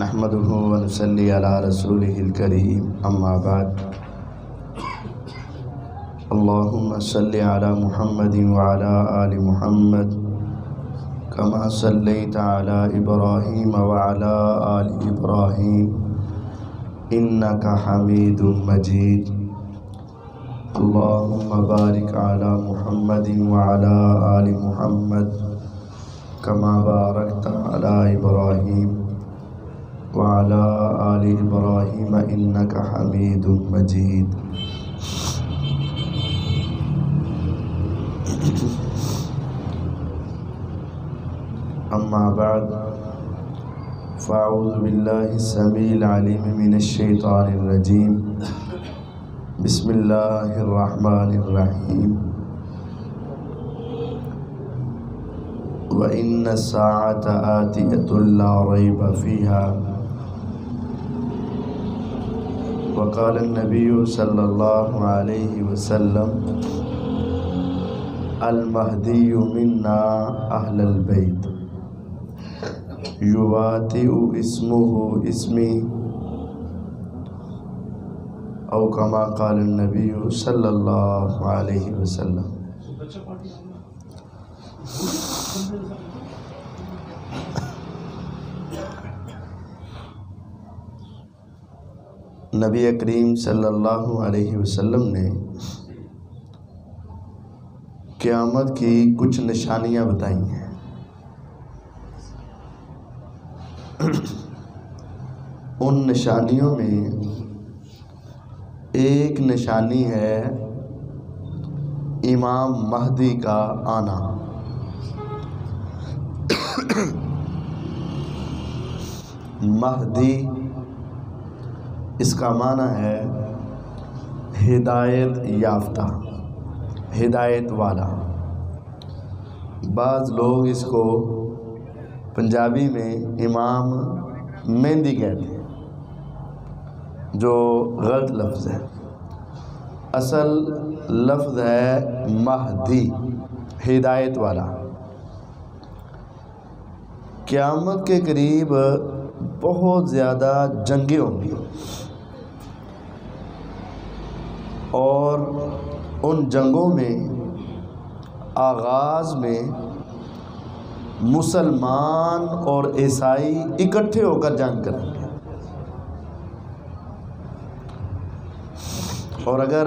نحمده ونصلي على رسوله الكريم اما بعد اللهم صل على محمد وعلى آل محمد كما صليت على إبراهيم وعلى آل إبراهيم إنك حميد مجيد اللهم بارك على محمد وعلى آل محمد كما باركت على إبراهيم وعلى آل إبراهيم إنك حميد مجيد أما بعد فأعوذ بالله السميع العليم من الشيطان الرجيم بسم الله الرحمن الرحيم وإن الساعة آتية لا ريب فيها وقال النبي صلى الله عليه وسلم المهدي منا أهل البيت يواتئ اسمه اسمي او كما قال النبي صلى الله عليه وسلم۔ نبی کریم صلی اللہ علیہ وسلم نے قیامت کی کچھ نشانیاں بتائی ہیں۔ ان نشانیوں میں ایک نشانی ہے امام مہدی کا آنا۔ مہدی اس کا معنی ہے ہدایت یافتہ، ہدایت والا۔ بعض لوگ اس کو پنجابی میں امام مہندی کہتے ہیں، جو غلط لفظ ہے۔ اصل لفظ ہے مہدی، ہدایت والا۔ قیامت کے قریب بہت زیادہ جنگیں ہوں گی، اور ان جنگوں میں آغاز میں مسلمان اور عیسائی اکٹھے ہو کر جنگ کریں گے، اور اگر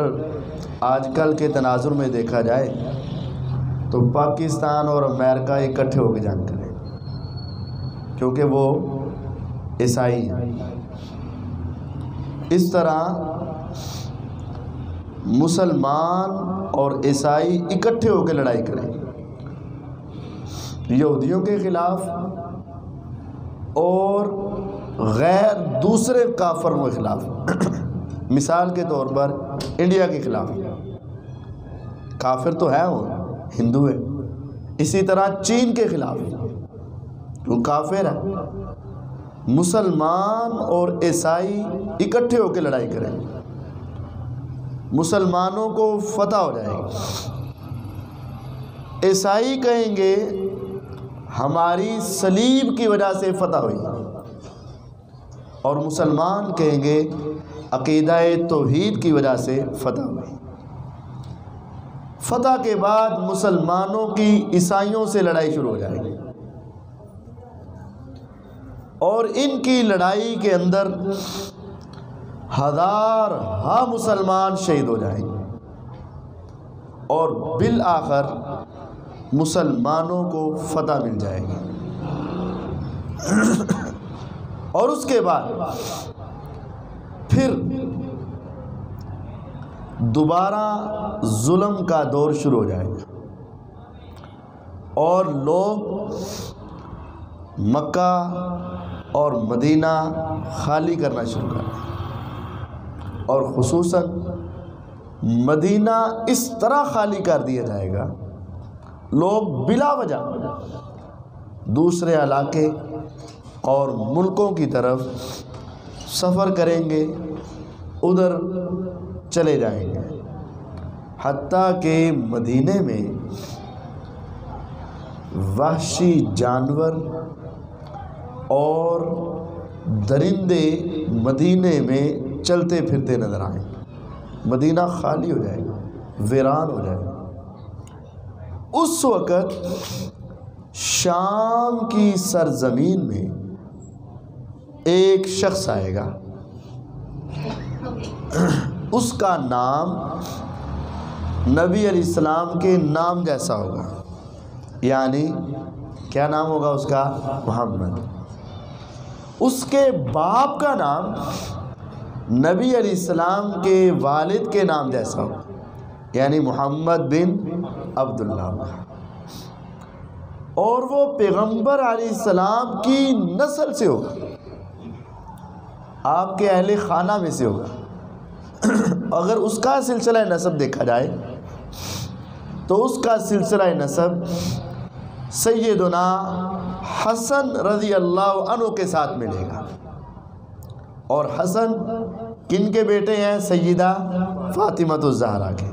آج کل کے تناظر میں دیکھا جائے تو پاکستان اور امریکہ اکٹھے ہو کے جنگ کریں، کیونکہ وہ عیسائی ہیں۔ اس طرح مسلمان اور عیسائی اکٹھے ہو کے لڑائی کریں، یہودیوں کے خلاف اور غیر دوسرے کافروں کے خلاف۔ مثال کے طور پر انڈیا کے خلاف، کافر تو ہے وہ، ہندو ہے۔ اسی طرح چین کے خلاف، وہ کافر ہے۔ مسلمان اور عیسائی اکٹھے ہو کے لڑائی کریں، مسلمانوں کو فتح ہو جائے گی۔ عیسائی کہیں گے ہماری صلیب کی وجہ سے فتح ہوئی، اور مسلمان کہیں گے عقیدہ توحید کی وجہ سے فتح ہوئی۔ فتح کے بعد مسلمانوں کی عیسائیوں سے لڑائی شروع ہو جائے گی، اور ان کی لڑائی کے اندر ہزار مسلمان شہید ہو جائیں گے، اور بالآخر مسلمانوں کو فتح مل جائے گی۔ اور اس کے بعد پھر دوبارہ ظلم کا دور شروع ہو جائے گا، اور لوگ مکہ اور مدینہ خالی کرنا شروع کر دیں، اور خصوصاً مدینہ اس طرح خالی کر دیا جائے گا، لوگ بلا وجہ دوسرے علاقے اور ملکوں کی طرف سفر کریں گے، ادھر چلے جائیں گے۔ حتیٰ کہ مدینے میں وحشی جانور اور درندے مدینے میں چلتے پھرتے نظر آئیں. مدینہ خالی ہو جائے گا، ویران ہو جائے گا. اس وقت شام کی سرزمین میں ایک شخص آئے گا، اس کا نام نبی علیہ السلام کے نام جیسا ہوگا. یعنی کیا نام ہوگا اس کا؟ محمد. اس کے باپ کا نام نبی علیہ السلام کے والد کے نام جیسا ہوگا، یعنی محمد بن عبداللہ. اور وہ پیغمبر علیہ السلام کی نسل سے ہوگا، آپ کے اہل خانہ میں سے ہوگا. اگر اس کا سلسلہ نسب دیکھا جائے تو اس کا سلسلہ نسب سیدنا حسن رضی اللہ عنہ کے ساتھ ملے گا. اور حسن کن کے بیٹے ہیں؟ سیدہ فاطمہ الزہرا کے،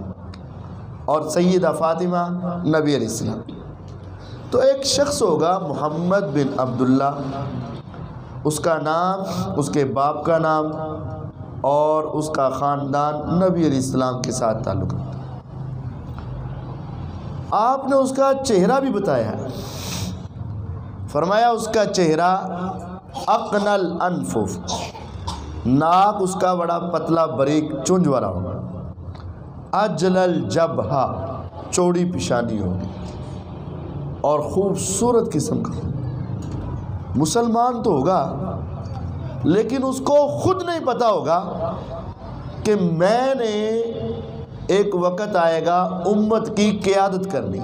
اور سیدہ فاطمہ نبی علیہ السلام. تو ایک شخص ہوگا محمد بن عبداللہ، اس کا نام، اس کے باپ کا نام اور اس کا خاندان نبی علیہ السلام کے ساتھ تعلق رکھتا ہے. آپ نے اس کا چہرہ بھی بتایا، فرمایا اس کا چہرہ اقن الانف، ناک اس کا بڑا پتلا باریک چونج والا ہوگا. اجل الجبہہ، چوڑی پیشانی ہوگی اور خوبصورت قسم کا. مسلمان تو ہوگا لیکن اس کو خود نہیں پتا ہوگا کہ میں نے ایک وقت آئے گا امت کی قیادت کرنی.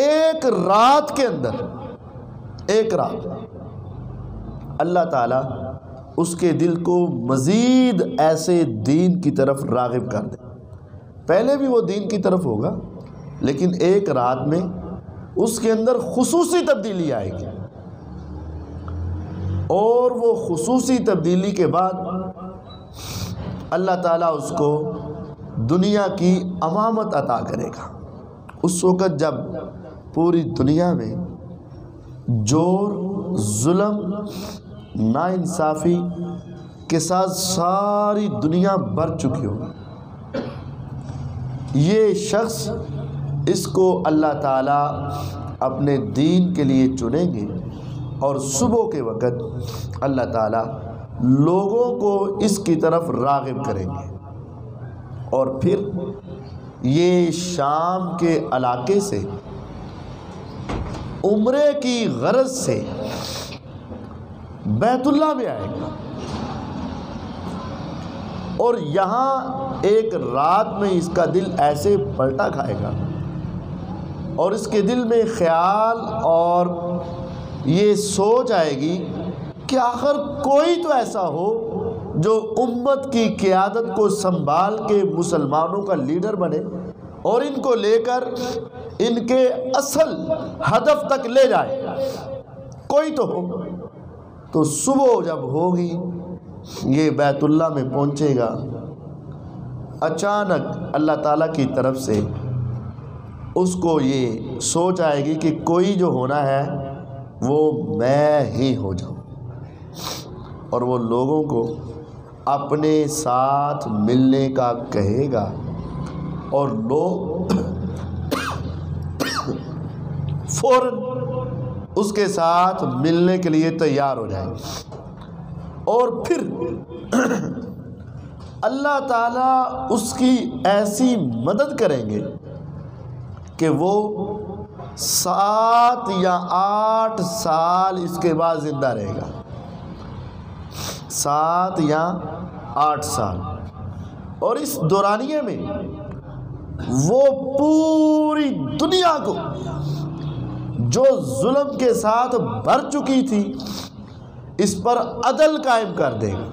ایک رات کے اندر، ایک رات اللہ تعالیٰ اس کے دل کو مزید ایسے دین کی طرف راغب کر دے. پہلے بھی وہ دین کی طرف ہوگا لیکن ایک رات میں اس کے اندر خصوصی تبدیلی آئے گی. اور وہ خصوصی تبدیلی کے بعد اللہ تعالیٰ اس کو دنیا کی امامت عطا کرے گا. اس وقت جب پوری دنیا میں جور، ظلم، ناانصافی کے ساتھ ساری دنیا بھر چکی ہوگی، یہ شخص، اس کو اللہ تعالیٰ اپنے دین کے لیے چنیں گے اور صبح کے وقت اللہ تعالیٰ لوگوں کو اس کی طرف راغب کریں گے. اور پھر یہ شام کے علاقے سے عمرے کی غرض سے بیت اللہ میں آئے گا اور یہاں ایک رات میں اس کا دل ایسے پلٹا کھائے گا اور اس کے دل میں خیال اور یہ سوچ آئے گی کہ آخر کوئی تو ایسا ہو جو امت کی قیادت کو سنبھال کے مسلمانوں کا لیڈر بنے اور ان کو لے کر ان کے اصل ہدف تک لے جائے. کوئی تو ہو. تو صبح جب ہوگی یہ بیت اللہ میں پہنچے گا. اچانک اللہ تعالیٰ کی طرف سے اس کو یہ سوچ آئے گی کہ کوئی جو ہونا ہے وہ میں ہی ہو جاؤں، اور وہ لوگوں کو اپنے ساتھ ملنے کا کہے گا اور لوگ فوراً اس کے ساتھ ملنے کے لیے تیار ہو جائیں. اور پھر اللہ تعالیٰ اس کی ایسی مدد کریں گے کہ وہ 7 یا 8 سال اس کے بعد زندہ رہے گا. 7 یا 8 سال. اور اس دورانیے میں وہ پوری دنیا کو جو ظلم کے ساتھ بھر چکی تھی اس پر عدل قائم کر دے گا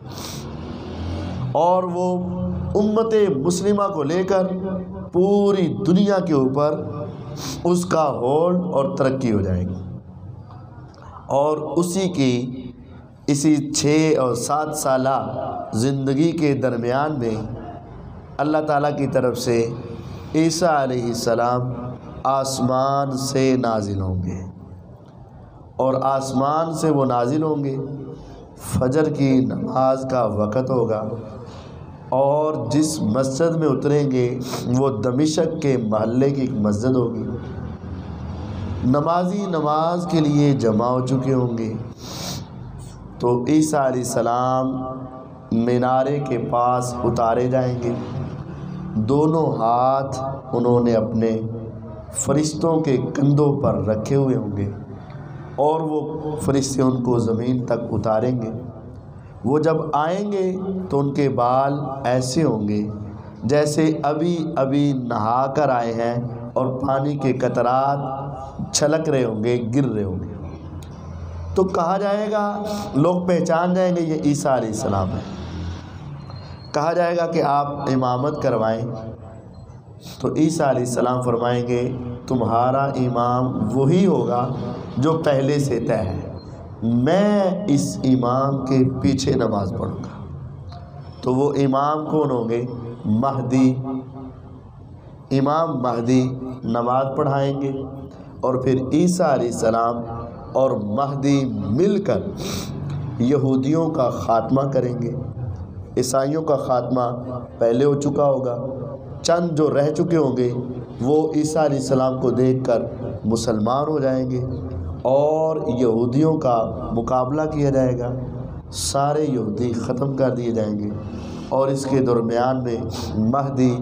اور وہ امت مسلمہ کو لے کر پوری دنیا کے اوپر اس کا ہولڈ اور ترقی ہو جائے گی. اور اسی 6 اور 7 سالہ زندگی کے درمیان میں اللہ تعالیٰ کی طرف سے عیسیٰ علیہ السلام آسمان سے نازل ہوں گے، اور آسمان سے وہ نازل ہوں گے، فجر کی نماز کا وقت ہوگا، اور جس مسجد میں اتریں گے وہ دمشق کے محلے کی ایک مسجد ہوگی، نمازی نماز کے لیے جمع ہو چکے ہوں گے، تو عیسیٰ علیہ السلام مینارے کے پاس اتارے جائیں گے، دونوں ہاتھ انہوں نے اپنے فرشتوں کے کندھوں پر رکھے ہوئے ہوں گے، اور وہ فرشتے ان کو زمین تک اتاریں گے۔ وہ جب آئیں گے تو ان کے بال ایسے ہوں گے جیسے ابھی ابھی نہا کر آئے ہیں، اور پانی کے قطرات چھلک رہے ہوں گے، گر رہے ہوں گے، تو کہا جائے گا، لوگ پہچان جائیں گے یہ عیسیٰ علیہ السلام ہے، کہا جائے گا کہ آپ امامت کروائیں، تو عیسیٰ علیہ السلام فرمائیں گے تمہارا امام وہی ہوگا جو پہلے سے طے ہے، میں اس امام کے پیچھے نماز پڑھوں گا۔ تو وہ امام کون ہوں گے؟ مہدی، امام مہدی نماز پڑھائیں گے، اور پھر عیسیٰ علیہ السلام اور مہدی مل کر یہودیوں کا خاتمہ کریں گے۔ عیسائیوں کا خاتمہ پہلے ہو چکا ہوگا، چند جو رہ چکے ہوں گے وہ عیسیٰ علیہ السلام کو دیکھ کر مسلمان ہو جائیں گے، اور یہودیوں کا مقابلہ کیا جائے گا، سارے یہودی ختم کر دیے جائیں گے، اور اس کے درمیان میں مہدی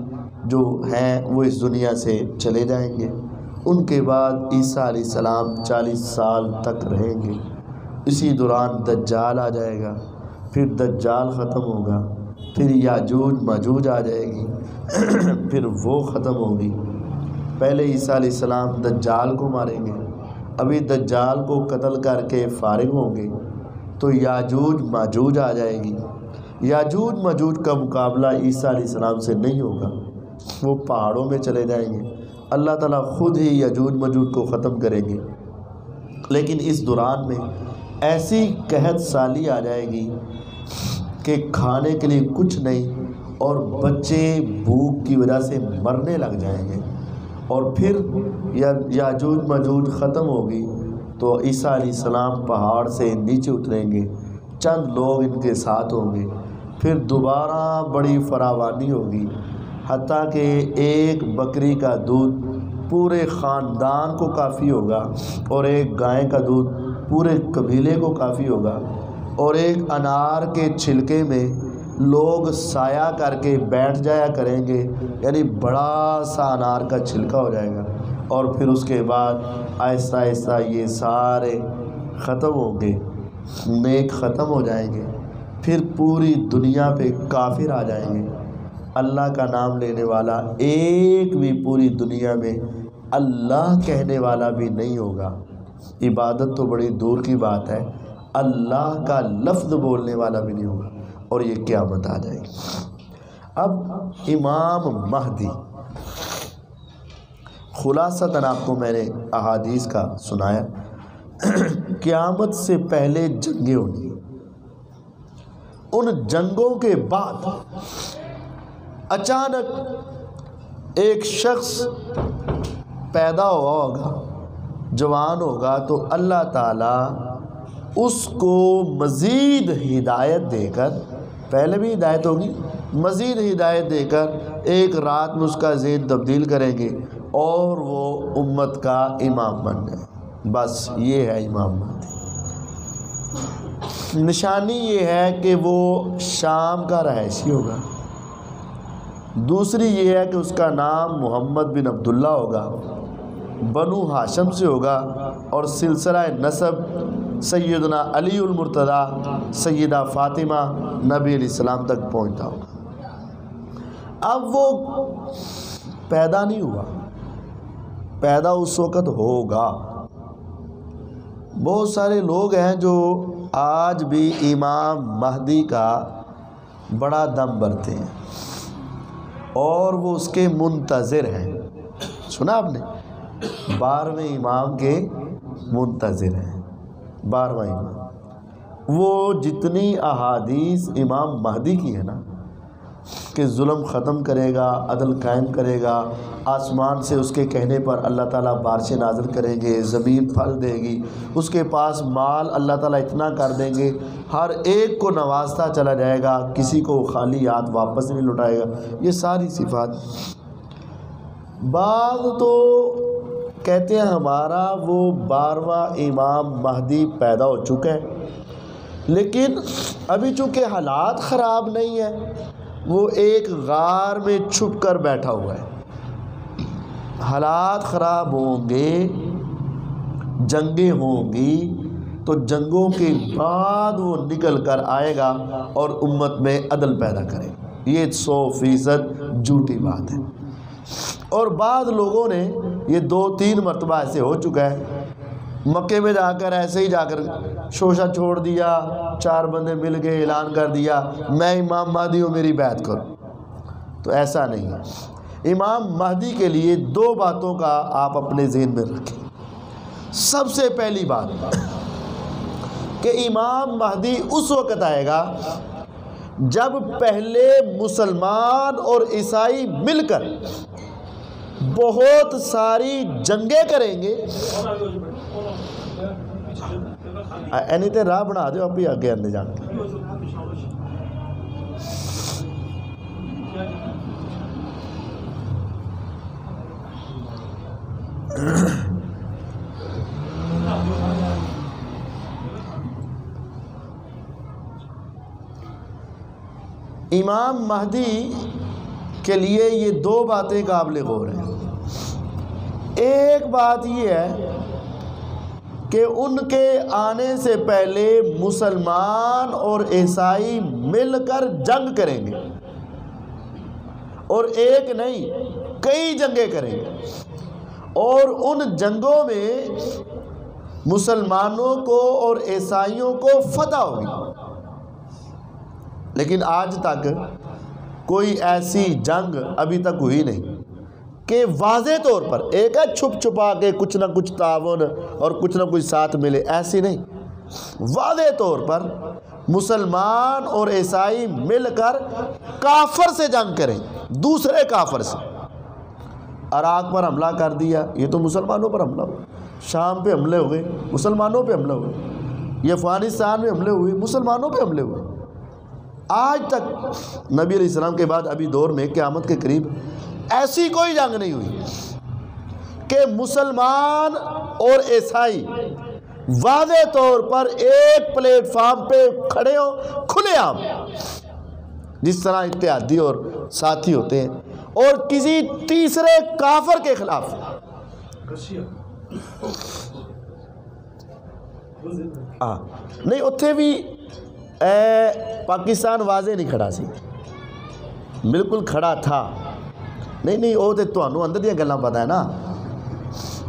جو ہیں وہ اس دنیا سے چلے جائیں گے۔ ان کے بعد عیسیٰ علیہ السلام 40 سال تک رہیں گے، اسی دوران دجال آ جائے گا، پھر دجال ختم ہوگا، پھر یاجوج ماجوج آ جائے گی، پھر وہ ختم ہوگی۔ پہلے عیسیٰ علیہ السلام دجال کو ماریں گے، ابھی دجال کو قتل کر کے فارغ ہوں گے تو یاجوج ماجوج آ جائے گی۔ یاجوج ماجوج کا مقابلہ عیسیٰ علیہ السلام سے نہیں ہوگا، وہ پہاڑوں میں چلے جائیں گے، اللہ تعالیٰ خود ہی یاجوج ماجوج کو ختم کریں گے۔ لیکن اس دوران میں ایسی قحط سالی آ جائے گی کہ کھانے کے لیے کچھ نہیں، اور بچے بھوک کی وجہ سے مرنے لگ جائیں گے، اور پھر یاجوج ماجوج ختم ہوگی تو عیسیٰ علیہ السلام پہاڑ سے نیچے اتریں گے، چند لوگ ان کے ساتھ ہوں گے، پھر دوبارہ بڑی فراوانی ہوگی، حتیٰ کہ ایک بکری کا دودھ پورے خاندان کو کافی ہوگا، اور ایک گائے کا دودھ پورے قبیلے کو کافی ہوگا، اور ایک انار کے چھلکے میں لوگ سایہ کر کے بیٹھ جایا کریں گے، یعنی بڑا سا انار کا چھلکا ہو جائے گا، اور پھر اس کے بعد آہستہ آہستہ یہ سارے ختم ہوں گے، نیک ختم ہو جائیں گے، پھر پوری دنیا پہ کافر آ جائیں گے، اللہ کا نام لینے والا ایک بھی پوری دنیا میں اللہ کہنے والا بھی نہیں ہوگا، عبادت تو بڑی دور کی بات ہے، اللہ کا لفظ بولنے والا بھی نہیں ہوگا، اور یہ قیامت آ جائے گی۔ اب امام مہدی، خلاصتاً آپ کو میں نے احادیث کا سنایا، قیامت سے پہلے جنگیں ہونی، ان جنگوں کے بعد اچانک ایک شخص پیدا ہوا ہوگا، جوان ہوگا، تو اللہ تعالیٰ اس کو مزید ہدایت دے کر، پہلے بھی ہدایت ہوگی، مزید ہدایت دے کر ایک رات میں اس کا ذہن تبدیل کریں گے، اور وہ امت کا امام بن جائے۔ بس یہ ہے امام مہدی۔ نشانی یہ ہے کہ وہ شام کا رہائشی ہوگا، دوسری یہ ہے کہ اس کا نام محمد بن عبداللہ ہوگا، بنو ہاشم سے ہوگا، اور سلسلہ نسب سیدنا علی المرتضیٰ، سیدہ فاطمہ، نبی علیہ السلام تک پہنچتا ہوگا۔ اب وہ پیدا نہیں ہوا، پیدا اس وقت ہوگا۔ بہت سارے لوگ ہیں جو آج بھی امام مہدی کا بڑا دم بھرتے ہیں، اور وہ اس کے منتظر ہیں۔ سنا آپ نے؟ 12ویں امام کے منتظر ہیں، 12واں امام۔ وہ جتنی احادیث امام مہدی کی ہے نا، کہ ظلم ختم کرے گا، عدل قائم کرے گا، آسمان سے اس کے کہنے پر اللہ تعالیٰ بارشیں نازل کریں گے، زمین پھل دے گی، اس کے پاس مال اللہ تعالیٰ اتنا کر دیں گے، ہر ایک کو نوازتا چلا جائے گا، کسی کو خالی ہاتھ واپس نہیں لوٹائے گا. یہ ساری صفات. بعض تو کہتے ہیں ہمارا وہ 12واں امام مہدی پیدا ہو چکا ہے، لیکن ابھی چونکہ حالات خراب نہیں ہیں، وہ ایک غار میں چھپ کر بیٹھا ہوا ہے. حالات خراب ہوں گے، جنگیں ہوں گی، تو جنگوں کے بعد وہ نکل کر آئے گا اور امت میں عدل پیدا کرے گا. یہ 100% جھوٹی بات ہے. اور بعض لوگوں نے یہ 2-3 مرتبہ ایسے ہو چکا ہے، مکے میں جا کر ایسے ہی جا کر شوشہ چھوڑ دیا، 4 بندے مل کے اعلان کر دیا میں امام مہدی ہوں، میری بیعت کرو. تو ایسا نہیں ہے. امام مہدی کے لیے 2 باتوں کا آپ اپنے ذہن میں رکھیں. سب سے پہلی بات کہ امام مہدی اس وقت آئے گا جب پہلے مسلمان اور عیسائی مل کر بہت ساری جنگیں کریں گے. اینی تے راہ بنا دو، ابھی آگے آنے جان کے. امام مہدی کے لیے یہ 2 باتیں قابل غور ہیں. ایک بات یہ ہے کہ ان کے آنے سے پہلے مسلمان اور عیسائی مل کر جنگ کریں گے، اور ایک نہیں کئی جنگیں کریں گے، اور ان جنگوں میں مسلمانوں کو اور عیسائیوں کو فتح ہوگی. لیکن آج تک کوئی ایسی جنگ ابھی تک ہوئی نہیں کہ واضح طور پر ایک ہے چھپ چھپا کے کچھ نہ کچھ تعاون اور کچھ نہ کچھ ساتھ ملے، ایسی نہیں. واضح طور پر مسلمان اور عیسائی مل کر کافر سے جنگ کریں، دوسرے کافر سے. عراق پر حملہ کر دیا، یہ تو مسلمانوں پر حملہ ہوا. شام پہ حملے ہوئے، مسلمانوں پہ حملے ہوئے. یہ افغانستان میں حملے ہوئے، مسلمانوں پہ حملے ہوئے. آج تک نبی علیہ السلام کے بعد ابھی دور میں قیامت کے قریب ایسی کوئی جنگ نہیں ہوئی کہ مسلمان اور عیسائی واضح طور پر ایک پلیٹ فارم پہ کھڑے ہوں کھلے عام، جس طرح اتحادی اور ساتھی ہوتے ہیں، اور کسی تیسرے کافر کے خلاف. نہیں اتھے بھی پاکستان واضح نہیں کھڑا سی، بالکل کھڑا تھا. نہیں وہ تو تمہیں اندر دیا گلاں پتہ ہے نا،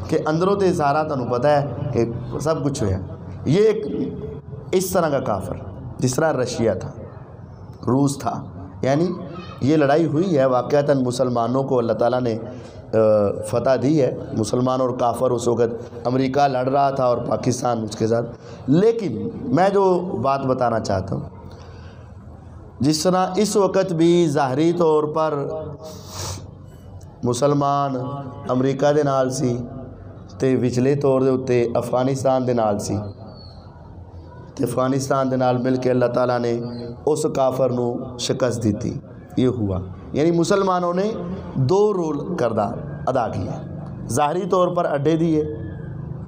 کہ اندروں تو سارا تمہیں پتہ ہے کہ سب کچھ ہوا. یہ ایک اس طرح کا کافر جس طرح رشیا تھا، روس تھا، یعنی یہ لڑائی ہوئی ہے واقعتاً. مسلمانوں کو اللہ تعالیٰ نے فتح دی ہے. مسلمان اور کافر اس وقت امریکہ لڑ رہا تھا اور پاکستان اس کے ساتھ. لیکن میں جو بات بتانا چاہتا ہوں، جس طرح اس وقت بھی ظاہری طور پر مسلمان امریکہ دے نال سی تے وچلے طور دے اتے افغانستان دے نال سی، تے افغانستان دے نال مل کے اللہ تعالیٰ نے اس کافر نو شکست دیتی. یہ ہوا، یعنی مسلمانوں نے 2 رول کردار ادا کیے. ظاہری طور پر اڈے دیے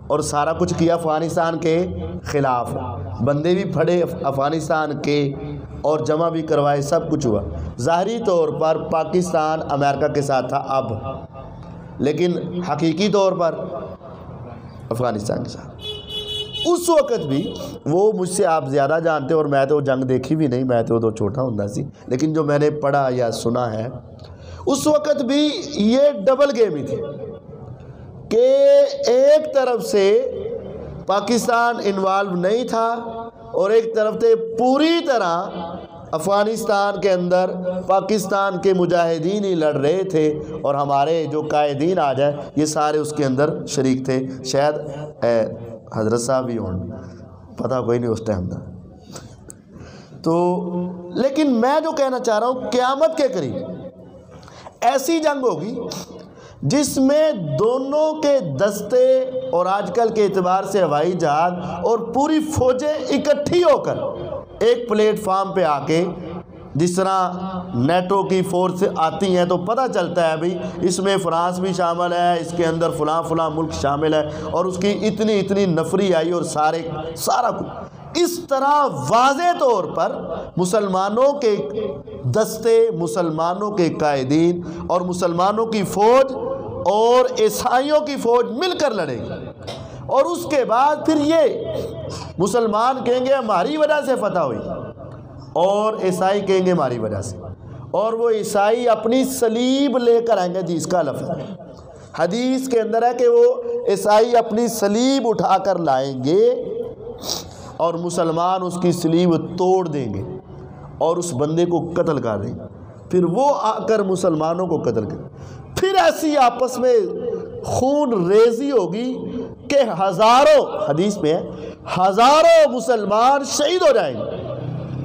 اور سارا کچھ کیا افغانستان کے خلاف، بندے بھی پھڑے افغانستان کے اور جمع بھی کروائے، سب کچھ ہوا. ظاہری طور پر پاکستان امریکہ کے ساتھ تھا اب، لیکن حقیقی طور پر افغانستان کے ساتھ. اس وقت بھی وہ مجھ سے آپ زیادہ جانتے، اور میں تو جنگ دیکھی بھی نہیں، میں تو چھوٹا ہوں سی، لیکن جو میں نے پڑھا یا سنا ہے اس وقت بھی یہ ڈبل گیم ہی تھی کہ ایک طرف سے پاکستان انوالو نہیں تھا اور ایک طرف سے پوری طرح افغانستان کے اندر پاکستان کے مجاہدین ہی لڑ رہے تھے، اور ہمارے جو قائدین آ جائے یہ سارے اس کے اندر شریک تھے. شاید حضرت صاحب بھی ہوں، پتہ کوئی نہیں اس ٹائم دا. تو لیکن میں جو کہنا چاہ رہا ہوں، قیامت کے قریب ایسی جنگ ہوگی جس میں دونوں کے دستے اور آج کل کے اعتبار سے ہوائی جہاز اور پوری فوجیں اکٹھی ہو کر ایک پلیٹ فارم پہ آ کے، جس طرح نیٹو کی فورس آتی ہیں تو پتہ چلتا ہے بھئی اس میں فرانس بھی شامل ہے، اس کے اندر فلاں فلاں ملک شامل ہے، اور اس کی اتنی نفری آئی اور سارا کچھ، اس طرح واضح طور پر مسلمانوں کے دستے، مسلمانوں کے قائدین اور مسلمانوں کی فوج اور عیسائیوں کی فوج مل کر لڑے گی، اور اس کے بعد پھر یہ مسلمان کہیں گے ہماری وجہ سے فتح ہوئی، اور عیسائی کہیں گے ہماری وجہ سے، اور وہ عیسائی اپنی صلیب لے کر آئیں گے، جس کا لفظ ہے حدیث کے اندر ہے کہ وہ عیسائی اپنی صلیب اٹھا کر لائیں گے اور مسلمان اس کی صلیب توڑ دیں گے اور اس بندے کو قتل کر دیں گے، پھر وہ آ کر مسلمانوں کو قتل کریں، پھر ایسی آپس میں خون ریزی ہوگی کہ ہزاروں، حدیث میں ہے ہزاروں مسلمان شہید ہو جائیں گے،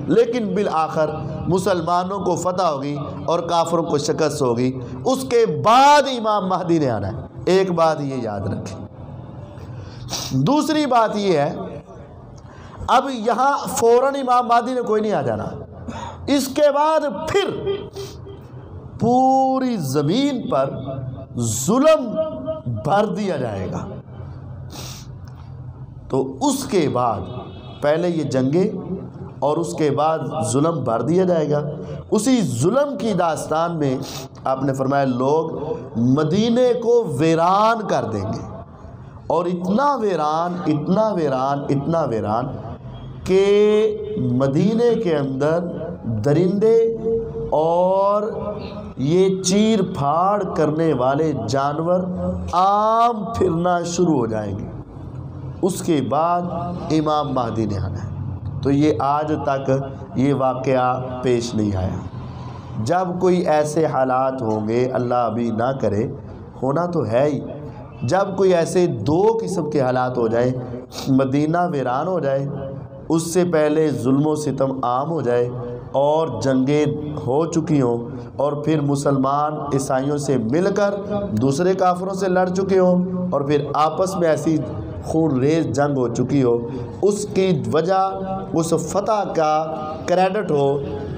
لیکن بالآخر مسلمانوں کو فتح ہوگی اور کافروں کو شکست ہوگی۔ اس کے بعد امام مہدی نے آنا ہے۔ ایک بات یہ یاد رکھیں۔ دوسری بات یہ ہے، اب یہاں فوراً امام مہدی نے کوئی نہیں آ جانا، اس کے بعد پھر پوری زمین پر ظلم بھر دیا جائے گا۔ تو اس کے بعد پہلے یہ جنگیں اور اس کے بعد ظلم بھر دیا جائے گا۔ اسی ظلم کی داستان میں آپ نے فرمایا لوگ مدینے کو ویران کر دیں گے، اور اتنا ویران اتنا ویران اتنا ویران کہ مدینے کے اندر درندے اور یہ چیر پھاڑ کرنے والے جانور عام پھرنا شروع ہو جائیں گے۔ اس کے بعد امام مہدی نے آنا ہے۔ تو یہ آج تک یہ واقعہ پیش نہیں آیا۔ جب کوئی ایسے حالات ہوں گے، اللہ ابھی نہ کرے، ہونا تو ہے ہی، جب کوئی ایسے دو قسم کے حالات ہو جائیں، مدینہ ویران ہو جائے، اس سے پہلے ظلم و ستم عام ہو جائے اور جنگیں ہو چکی ہوں، اور پھر مسلمان عیسائیوں سے مل کر دوسرے کافروں سے لڑ چکے ہوں، اور پھر آپس میں ایسی خون ریز جنگ ہو چکی ہو، اس کی وجہ اس فتح کا کریڈٹ ہو،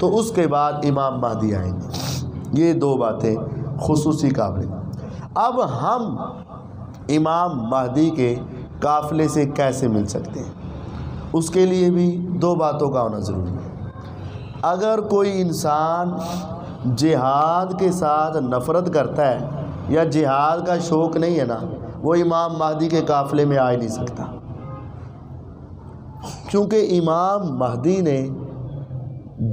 تو اس کے بعد امام مہدی آئیں گے۔ یہ دو باتیں خصوصی قابل۔ اب ہم امام مہدی کے قافلے سے کیسے مل سکتے ہیں؟ اس کے لیے بھی دو باتوں کا ہونا ضروری ہے۔ اگر کوئی انسان جہاد کے ساتھ نفرت کرتا ہے یا جہاد کا شوق نہیں ہے نا، وہ امام مہدی کے قافلے میں آ ہی نہیں سکتا، کیونکہ امام مہدی نے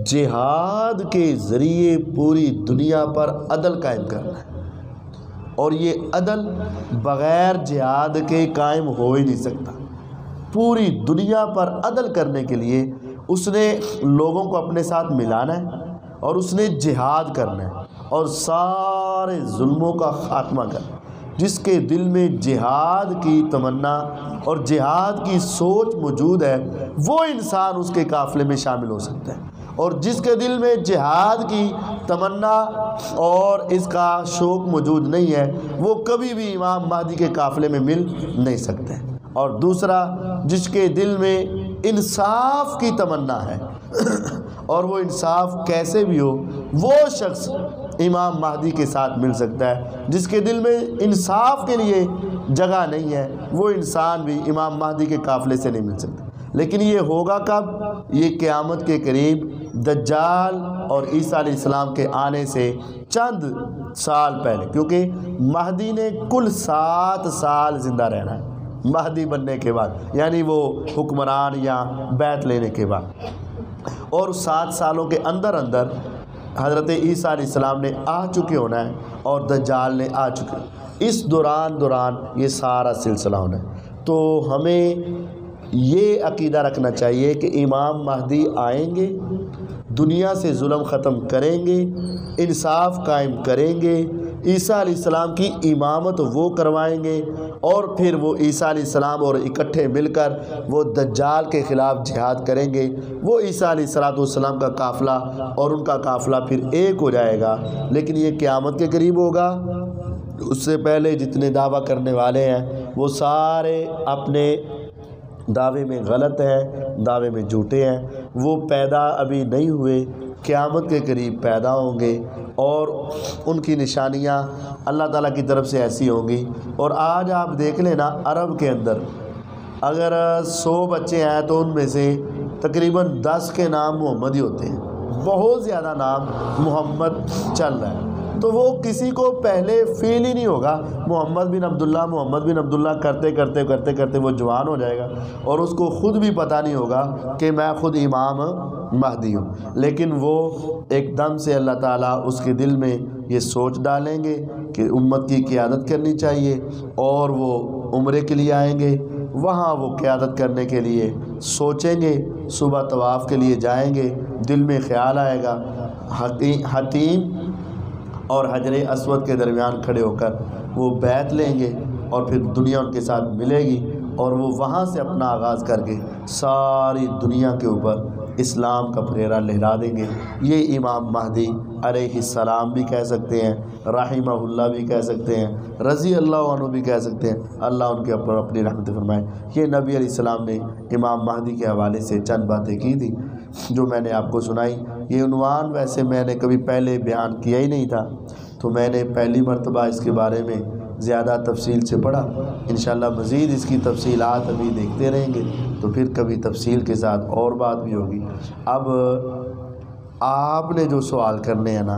جہاد کے ذریعے پوری دنیا پر عدل قائم کرنا ہے، اور یہ عدل بغیر جہاد کے قائم ہو ہی نہیں سکتا۔ پوری دنیا پر عدل کرنے کے لیے اس نے لوگوں کو اپنے ساتھ ملانا ہے، اور اس نے جہاد کرنا ہے اور سارے ظلموں کا خاتمہ کرنا ہے۔ جس کے دل میں جہاد کی تمنا اور جہاد کی سوچ موجود ہے، وہ انسان اس کے قافلے میں شامل ہو سکتا ہے، اور جس کے دل میں جہاد کی تمنا اور اس کا شوق موجود نہیں ہے، وہ کبھی بھی امام مہدی کے قافلے میں مل نہیں سکتے۔ اور دوسرا، جس کے دل میں انصاف کی تمنا ہے اور وہ انصاف کیسے بھی ہو، وہ شخص امام مہدی کے ساتھ مل سکتا ہے۔ جس کے دل میں انصاف کے لیے جگہ نہیں ہے، وہ انسان بھی امام مہدی کے قافلے سے نہیں مل سکتا۔ لیکن یہ ہوگا کب؟ یہ قیامت کے قریب دجال اور عیسیٰ علیہ السلام کے آنے سے چند سال پہلے، کیونکہ مہدی نے کل 7 سال زندہ رہنا ہے مہدی بننے کے بعد، یعنی وہ حکمران یا بیعت لینے کے بعد، اور 7 سالوں کے اندر اندر حضرت عیسیٰ علیہ السلام نے آ چکے ہونا ہے اور دجال نے آ چکے، اس دوران یہ سارا سلسلہ ہونا ہے۔ تو ہمیں یہ عقیدہ رکھنا چاہیے کہ امام مہدی آئیں گے، دنیا سے ظلم ختم کریں گے، انصاف قائم کریں گے، عیسیٰ علیہ السلام کی امامت وہ کروائیں گے، اور پھر وہ عیسیٰ علیہ السلام اور اکٹھے مل کر وہ دجال کے خلاف جہاد کریں گے۔ وہ عیسیٰ علیہ السلام کا قافلہ اور ان کا قافلہ پھر ایک ہو جائے گا، لیکن یہ قیامت کے قریب ہوگا۔ اس سے پہلے جتنے دعویٰ کرنے والے ہیں وہ سارے اپنے دعوے میں غلط ہیں، دعوے میں جھوٹے ہیں، وہ پیدا ابھی نہیں ہوئے، قیامت کے قریب پیدا ہوں گے، اور ان کی نشانیاں اللہ تعالیٰ کی طرف سے ایسی ہوں گی۔ اور آج آپ دیکھ لینا، عرب کے اندر اگر 100 بچے ہیں تو ان میں سے تقریباً 10 کے نام محمد ہی ہوتے ہیں، بہت زیادہ نام محمد چل رہا ہے۔ تو وہ کسی کو پہلے فیل ہی نہیں ہوگا محمد بن عبداللہ کرتے کرتے وہ جوان ہو جائے گا، اور اس کو خود بھی پتہ نہیں ہوگا کہ میں خود امام مہدی ہوں، لیکن وہ ایک دم سے اللہ تعالیٰ اس کے دل میں یہ سوچ ڈالیں گے کہ امت کی قیادت کرنی چاہیے، اور وہ عمرے کے لیے آئیں گے، وہاں وہ قیادت کرنے کے لیے سوچیں گے، صبح طواف کے لیے جائیں گے، دل میں خیال آئے گا، حتیم اور حجر اسود کے درمیان کھڑے ہو کر وہ بیعت لیں گے، اور پھر دنیا ان کے ساتھ ملے گی، اور وہ وہاں سے اپنا آغاز کر کے ساری دنیا کے اوپر اسلام کا پھریرا لہرا دیں گے۔ یہ امام مہدی علیہ السلام بھی کہہ سکتے ہیں، رحمہ اللہ بھی کہہ سکتے ہیں، رضی اللہ عنہ بھی کہہ سکتے ہیں، اللہ ان کے اوپر اپنی رحمت فرمائے۔ یہ نبی علیہ السلام نے امام مہدی کے حوالے سے چند باتیں کی تھی جو میں نے آپ کو سنائی۔ یہ عنوان ویسے میں نے کبھی پہلے بیان کیا ہی نہیں تھا، تو میں نے پہلی مرتبہ اس کے بارے میں زیادہ تفصیل سے پڑھا۔ انشاءاللہ مزید اس کی تفصیلات ابھی دیکھتے رہیں گے، تو پھر کبھی تفصیل کے ساتھ اور بات بھی ہوگی۔ اب آپ نے جو سوال کرنے ہیں نا